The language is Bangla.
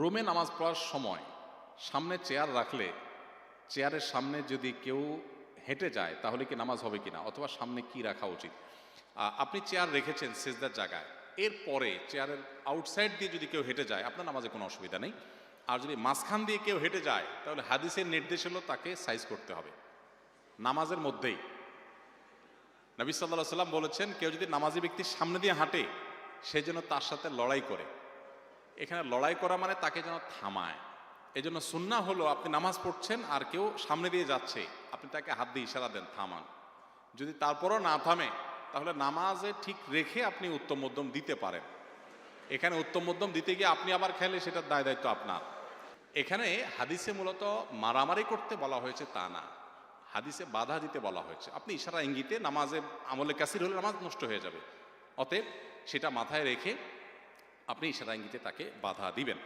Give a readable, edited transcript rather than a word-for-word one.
রুমে নামাজ পড়ার সময় সামনে চেয়ার রাখলে চেয়ারের সামনে যদি কেউ হেঁটে যায় তাহলে কি নামাজ হবে কিনা, অথবা সামনে কি রাখা উচিত? আপনি চেয়ার রেখেছেন সিজদার জায়গায়, এরপরে চেয়ারের আউটসাইড দিয়ে যদি কেউ হেঁটে যায় আপনার নামাজে কোনো অসুবিধা নেই। আর যদি মাঝখান দিয়ে কেউ হেঁটে যায় তাহলে হাদিসের নির্দেশ হলো তাকে সাইজ করতে হবে নামাজের মধ্যেই। নবী সাল্লাল্লাহু আলাইহি সাল্লাম বলেছেন, কেউ যদি নামাজি ব্যক্তির সামনে দিয়ে হাঁটে সে যেন তার সাথে লড়াই করে। এখানে লড়াই করা মানে তাকে যেন থামায়। এই জন্য সুন্নাহ হলো আপনি নামাজ পড়ছেন আর কেউ সামনে দিয়ে যাচ্ছে, আপনি তাকে হাত দিয়ে ইশারা দেন থামান। যদি তারপরও না থামে তাহলে নামাজে ঠিক রেখে আপনি উত্তম মধ্যম দিতে পারেন। এখানে উত্তম মধ্যম দিতে গিয়ে আপনি আবার খেলে সেটার দায় দায়িত্ব আপনার। এখানে হাদিসে মূলত মারামারি করতে বলা হয়েছে তা না, হাদিসে বাধা দিতে বলা হয়েছে। আপনি ইশারা ইঙ্গিতে নামাজে আমলে কাসির হলে নামাজ নষ্ট হয়ে যাবে, অতএব সেটা মাথায় রেখে আপনি ইশারা ইঙ্গিতে তাকে বাধা দিবেন।